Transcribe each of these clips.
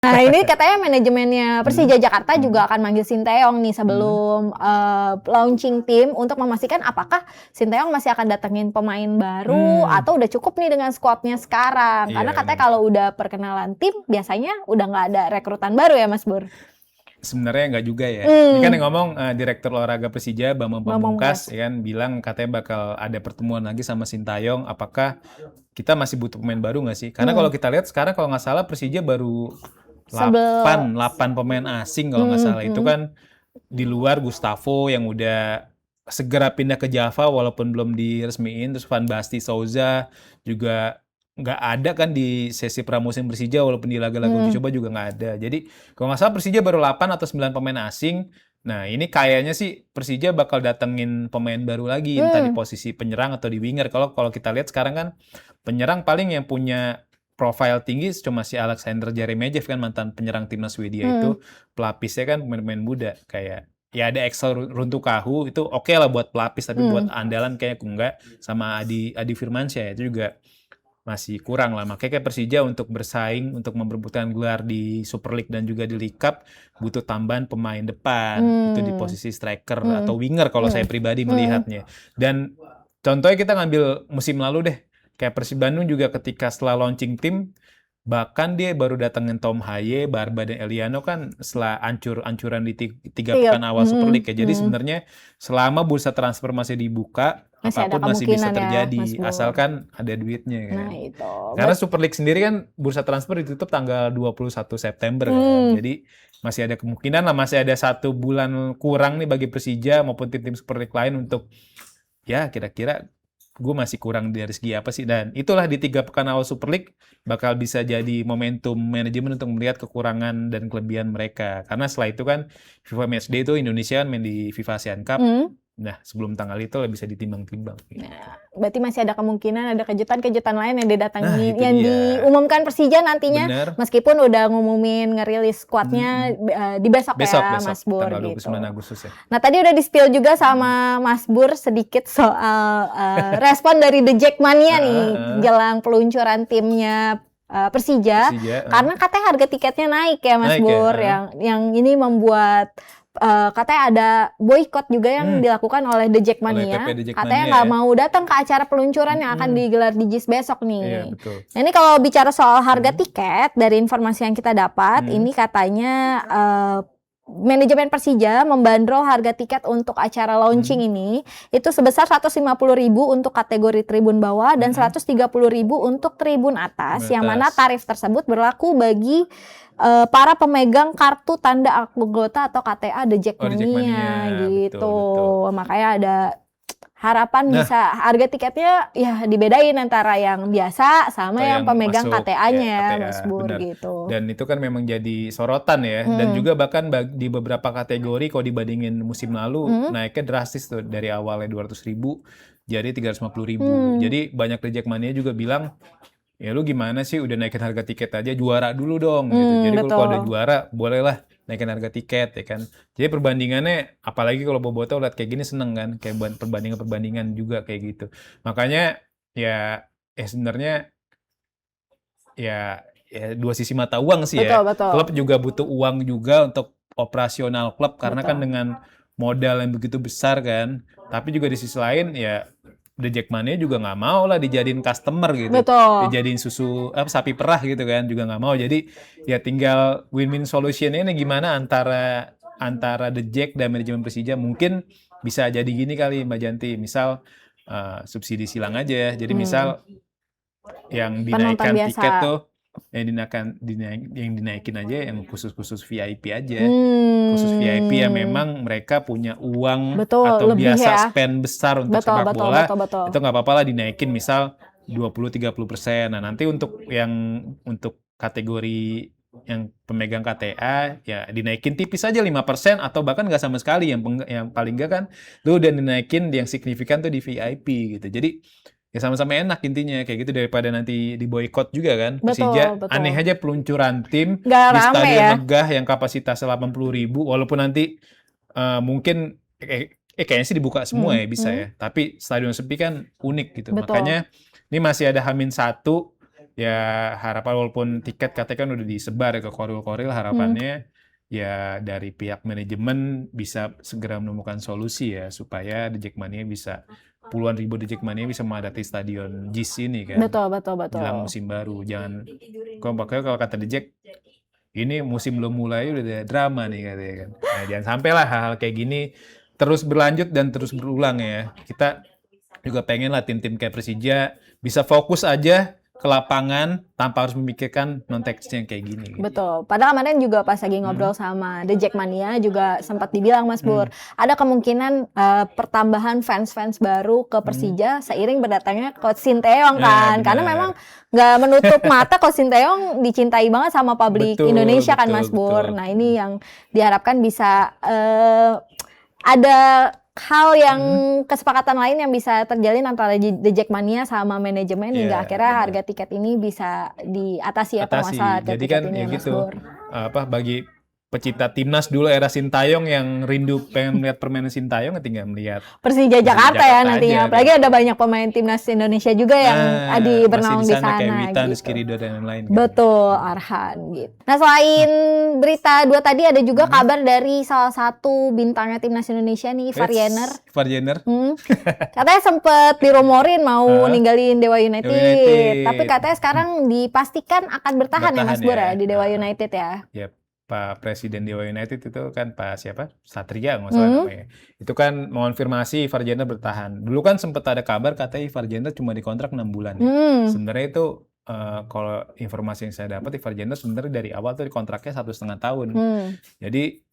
Nah ini katanya manajemennya Persija Jakarta juga akan manggil Sinteyong nih sebelum launching tim untuk memastikan apakah Sinteyong masih akan datengin pemain baru atau udah cukup nih dengan skuadnya sekarang. Karena katanya kalau udah perkenalan tim biasanya udah nggak ada rekrutan baru ya Mas Bur. Sebenarnya nggak juga ya. Ini kan yang ngomong Direktur Olahraga Persija Bambang Pamungkas ya kan bilang katanya bakal ada pertemuan lagi sama Sintayong. Apakah kita masih butuh pemain baru nggak sih? Karena kalau kita lihat sekarang kalau nggak salah Persija baru 8 pemain asing kalau nggak salah. Itu kan di luar Gustavo yang udah segera pindah ke Java walaupun belum diresmiin. Terus Van Basten Souza juga nggak ada kan di sesi pramusim Persija walaupun di laga-laga uji coba juga nggak ada. Jadi kalau nggak salah Persija baru 8 atau 9 pemain asing. Nah ini kayaknya sih Persija bakal datengin pemain baru lagi entah di posisi penyerang atau di winger. Kalau kita lihat sekarang kan penyerang paling yang punya profil tinggi cuma si Alexander Jeremejev kan mantan penyerang timnas Swedia itu. Pelapisnya kan pemain-pemain muda kayak ya ada Axel Runtukahu itu oke lah buat pelapis tapi buat andalan kayak enggak sama Adi Firmansyah itu juga masih kurang lah. Makanya kayak Persija untuk bersaing, untuk memperebutkan gelar di Super League dan juga di League Cup butuh tambahan pemain depan. Itu di posisi striker atau winger kalau saya pribadi melihatnya. Dan contohnya kita ngambil musim lalu deh. Kayak Persib Bandung juga ketika setelah launching tim, bahkan dia baru datengin Tom Haye, Barba, dan Eliano kan setelah ancur-ancuran di tiga pekan awal Super League ya. Jadi sebenarnya selama bursa transfer masih dibuka, apapun masih bisa terjadi, asalkan ada duitnya kan. Nah itu. Karena Super League sendiri kan bursa transfer ditutup tanggal 21 September kan. Jadi masih ada kemungkinan lah, masih ada 1 bulan kurang nih bagi Persija maupun tim-tim Super League lain untuk ya kira-kira gue masih kurang dari segi apa sih. Dan itulah di 3 pekan awal Super League bakal bisa jadi momentum manajemen untuk melihat kekurangan dan kelebihan mereka. Karena setelah itu kan FIFA Matchday itu Indonesia kan main di FIFA ASEAN Cup. Nah, sebelum tanggal itu bisa ditimbang-timbang. Nah, berarti masih ada kemungkinan ada kejutan-kejutan lain yang didatangi, itu yang dia. diumumkan Persija nantinya. Bener. Meskipun udah ngumumin ngerilis skuadnya di besok ya, Mas Bur. Tanggal 29 gitu. Agustus ya. Nah, tadi udah di-spill juga sama Mas Bur sedikit soal respon dari The Jackmania nih jelang peluncuran timnya Persija. Karena katanya harga tiketnya naik ya Mas Bur, yang ini membuat katanya ada boykot juga yang dilakukan oleh The Jackmania. Katanya nggak mau datang ke acara peluncuran yang akan digelar di JIS besok nih. Iya, betul. Nah, ini kalau bicara soal harga tiket dari informasi yang kita dapat, ini katanya manajemen Persija membandrol harga tiket untuk acara launching ini itu sebesar 150.000 untuk kategori tribun bawah dan 130.000 untuk tribun atas, yang mana tarif tersebut berlaku bagi para pemegang kartu tanda anggota atau KTA The Jackmania gitu. Betul. Makanya ada harapan bisa harga tiketnya ya dibedain antara yang biasa sama yang pemegang KTA-nya, Mas Bur gitu. Dan itu kan memang jadi sorotan ya. Dan juga bahkan di beberapa kategori kalau dibandingin musim lalu naiknya drastis tuh dari awalnya 200.000 jadi 350.000. Jadi banyak The Jackmania juga bilang ya lu gimana sih udah naikin harga tiket aja, juara dulu dong gitu. Jadi kalau ada juara bolehlah naikin harga tiket ya kan. Jadi perbandingannya apalagi kalau Boboto lihat kayak gini seneng kan, kayak perbandingan juga kayak gitu. Makanya ya sebenarnya ya dua sisi mata uang sih ya. Klub juga butuh uang juga untuk operasional klub karena kan dengan modal yang begitu besar kan. Tapi juga di sisi lain ya The Jackmania juga nggak mau lah dijadiin customer gitu. Dijadiin susu sapi perah gitu kan, juga nggak mau. Jadi ya tinggal win-win solutionnya ini gimana antara The Jack dan manajemen Persija. Mungkin bisa jadi gini kali Mbak Janti, misal subsidi silang aja. Jadi misal yang dinaikkan tiket tuh yang dinaikin aja yang khusus VIP aja. Khusus VIP yang memang mereka punya uang atau biasa spend besar untuk sepak bola. Itu nggak apa-apa lah dinaikin misal 20-30%. Nah, nanti untuk kategori yang pemegang KTA ya dinaikin tipis aja 5% atau bahkan nggak sama sekali, yang paling nggak kan lu udah dinaikin yang signifikan tuh di VIP gitu. Jadi ya sama-sama enak intinya kayak gitu daripada nanti diboykot juga kan. Persija aneh aja peluncuran tim di stadion megah yang kapasitasnya 80.000 walaupun nanti mungkin kayaknya sih dibuka semua ya bisa ya. Tapi stadion sepi kan unik gitu. Makanya ini masih ada H-1 ya harapan walaupun tiket katanya kan udah disebar ke koril-koril, harapannya ya dari pihak manajemen bisa segera menemukan solusi ya supaya The Jackmania bisa puluhan ribu The Jackmania bisa memadati stadion JIS ini kan Betul, betul, jelang betul. musim baru. Jangan kalau kata The Jack ini musim belum mulai udah ada drama nih katanya kan. Nah, jangan sampailah hal-hal kayak gini terus berlanjut dan terus berulang ya. Kita juga pengen lah tim-tim kayak Persija bisa fokus aja ke lapangan tanpa harus memikirkan konteksnya yang kayak gini. Gitu. Betul. Padahal kemarin juga pas lagi ngobrol sama The Jackmania juga sempat dibilang Mas Bur, ada kemungkinan pertambahan fans-fans baru ke Persija seiring berdatangnya Coach Sinteyong kan. Karena memang nggak menutup mata Coach Sinteyong dicintai banget sama publik Indonesia kan Mas Bur. Nah ini yang diharapkan bisa ada hal yang kesepakatan lain yang bisa terjalin antara The Jackmania sama manajemen hingga akhirnya harga tiket ini bisa diatasi ya permasalahan Jadi tiket kan ini ya Mas gitu. Bur. Bagi pecinta timnas dulu era Sintayong yang rindu pengen melihat permainan Sintayong tinggal melihat Persija Jakarta ya nantinya. aja, Apalagi ada banyak pemain timnas Indonesia juga yang bernaung di sana kayak Witan, gitu. Rizky Ridho dan lain-lain. Betul, Arhan gitu. Nah, selain berita 2 tadi ada juga kabar dari salah satu bintangnya timnas Indonesia nih, Ivar Jenner. Ivar Jenner. Katanya sempet dirumorin mau ninggalin Dewa United. Tapi katanya sekarang dipastikan akan bertahan ya Mas Bur ya di Dewa United ya. Yep. Pak Presiden Dewa United itu kan Pak siapa? Satria nggak salah namanya. Itu kan mengonfirmasi Ivar Jenner bertahan. Dulu kan sempat ada kabar katanya Ivar Jenner cuma dikontrak 6 bulan. Sebenarnya itu kalau informasi yang saya dapat Ivar Jenner sebenarnya dari awal tuh kontraknya 1,5 tahun. Jadi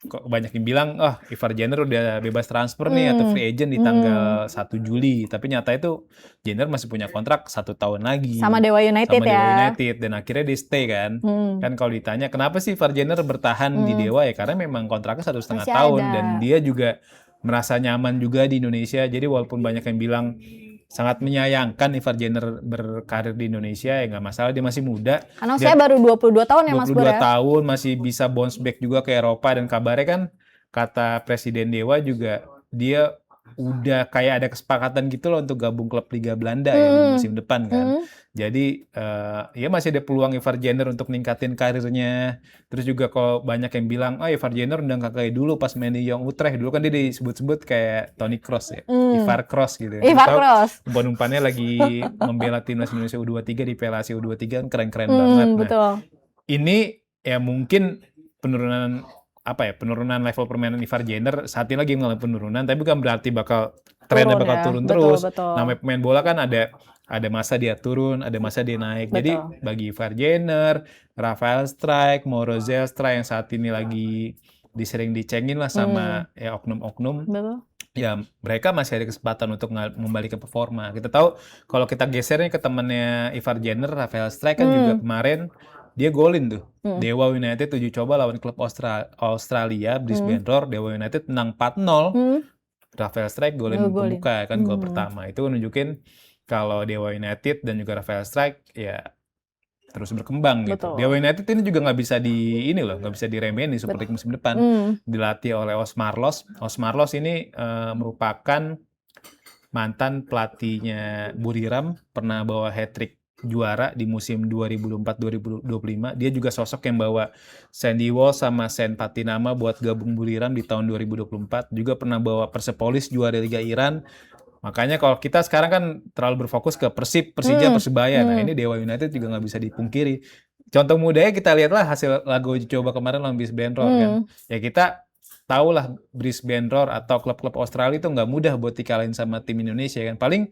kok banyak yang bilang Ivar Jenner udah bebas transfer nih atau free agent di tanggal 1 Juli. Tapi nyata itu Jenner masih punya kontrak 1 tahun lagi sama Dewa United sama Dewa United dan akhirnya dia stay kan. Kan kalau ditanya kenapa sih Ivar Jenner bertahan di Dewa ya karena memang kontraknya 1,5 tahun dan dia juga merasa nyaman juga di Indonesia. Jadi walaupun banyak yang bilang sangat menyayangkan Ivar Jenner berkarir di Indonesia ya nggak masalah dia masih muda. Karena saya baru 22 tahun ya Mas Bur ya. 22 tahun masih bisa bounce back juga ke Eropa dan kabarnya kan kata Presiden Dewa juga dia udah kayak ada kesepakatan gitu loh untuk gabung klub Liga Belanda ya di musim depan kan. Jadi ya masih ada peluang Ivar Jenner untuk ningkatin karirnya. Terus juga kalau banyak yang bilang, Ivar Jenner udah nggak kayak dulu pas main di Young Utrecht. Dulu kan dia disebut-sebut kayak Toni Kroos ya. Ivar Kroos gitu. Ivar Kroos. Umpan-umpannya lagi membela timnas Indonesia U23 di Piala Asia U23 kan keren-keren banget. Nah, betul. Ini ya mungkin penurunan level permainan Ivar Jenner saat ini lagi mengalami penurunan, tapi bukan berarti trennya bakal turun terus. Namanya pemain bola kan ada masa dia turun, ada masa dia naik. Jadi bagi Ivar Jenner, Rafael Struijk, Mauro Zelstra yang saat ini lagi sering dicengin lah sama ya oknum-oknum. Ya mereka masih ada kesempatan untuk membalikan performa. Kita tahu kalau kita gesernya ke temannya Ivar Jenner, Rafael Struijk kan juga kemarin dia golin tuh. Dewa United 7 coba lawan klub Australia, Brisbane Roar, Dewa United menang 4-0. Rafael Struijk golin pembuka kan gol pertama. Itu nunjukin kalau Dewa United dan juga Rafael Struijk ya terus berkembang gitu. Dewa United ini juga nggak bisa diremehin di Super League musim depan. Dilatih oleh Osmar Loss. Osmar Loss ini merupakan mantan pelatihnya Buriram, pernah bawa hat-trick juara di musim 2024-2025. Dia juga sosok yang bawa Sandy Walsh sama Sen Patinama buat gabung Buriram di tahun 2024. Juga pernah bawa Persepolis juara Liga Iran. Makanya kalau kita sekarang kan terlalu berfokus ke Persib, Persija, Persebaya. Nah ini Dewa United juga nggak bisa dipungkiri. Contoh mudanya kita lihatlah hasil laga uji coba kemarin lawan Brisbane Roar kan. Ya kita tahulah Brisbane Roar atau klub-klub Australia itu nggak mudah buat dikalahin sama tim Indonesia kan. Paling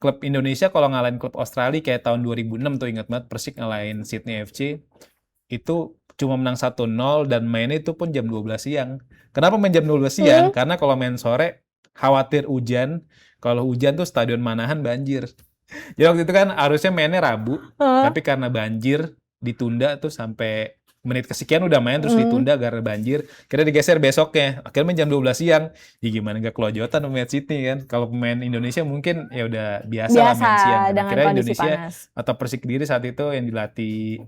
klub Indonesia kalau ngalahin klub Australia kayak tahun 2006 tuh ingat banget Persik ngalahin Sydney FC itu cuma menang 1-0 dan mainnya itu pun jam 12 siang. Kenapa main jam 12 siang? Karena kalau main sore khawatir hujan. Kalau hujan tuh stadion Manahan banjir. Jadi waktu itu kan harusnya mainnya Rabu, tapi karena banjir ditunda tuh sampai menit kesekian udah main terus ditunda gara banjir. Kira digeser besoknya. Akhirnya main jam 12 siang. Ya gimana nggak kelojotan pemain Sydney kan. Kalau pemain Indonesia mungkin ya udah biasa lah main siang. Akhirnya Indonesia panas. Atau Persik Kediri saat itu yang dilatih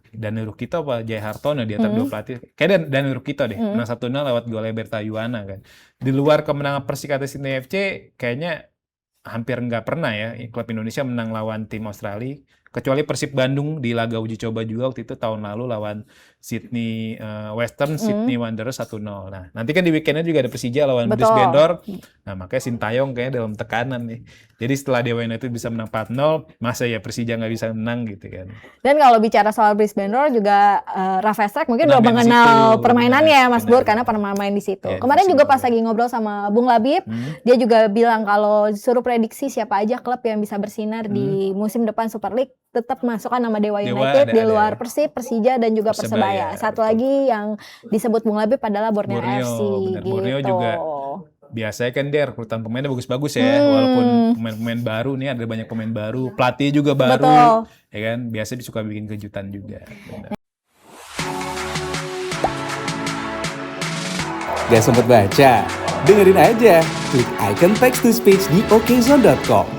Dani Rukito apa Jay Hartono di antara dua pelatih. Kayaknya Dani Rukito deh. Menang 1-0 lewat golnya Berta Yuana kan. Di luar kemenangan Persik atas Sydney FC kayaknya hampir nggak pernah ya klub Indonesia menang lawan tim Australia. Kecuali Persib Bandung di laga uji coba juga waktu itu tahun lalu lawan Sydney Western, Sydney Wanderers 1-0. Nah, nanti kan di weekendnya juga ada Persija lawan Betul. Brisbane Roar. Nah, makanya Sintayong kayaknya dalam tekanan nih. Jadi setelah Dewa United bisa menang 4-0, masa ya Persija nggak bisa menang gitu kan. Dan kalau bicara soal Brisbane Roar juga Rafa Estrak mungkin udah Pernah main di mengenal situ, permainannya benar, Mas Bur benar. karena pernah main di situ. Ya, Kemarin di juga situ. pas lagi ngobrol sama Bung Labib, dia juga bilang kalau suruh prediksi siapa aja klub yang bisa bersinar di musim depan Super League, tetap masukkan nama Dewa United di luar Persib, Persija dan juga Persebaya. Satu betul. lagi yang disebut Bung Labib adalah Borneo Borneo, FC benar. gitu. Borneo juga biasanya kan dia rekrutan pemainnya bagus-bagus ya, walaupun pemain-pemain baru nih ada banyak pemain baru, pelatih juga baru, Betul. ya kan, biasanya suka bikin kejutan juga. Benar. Gak sempet baca? Dengerin aja, klik icon text to speech di okezone.com.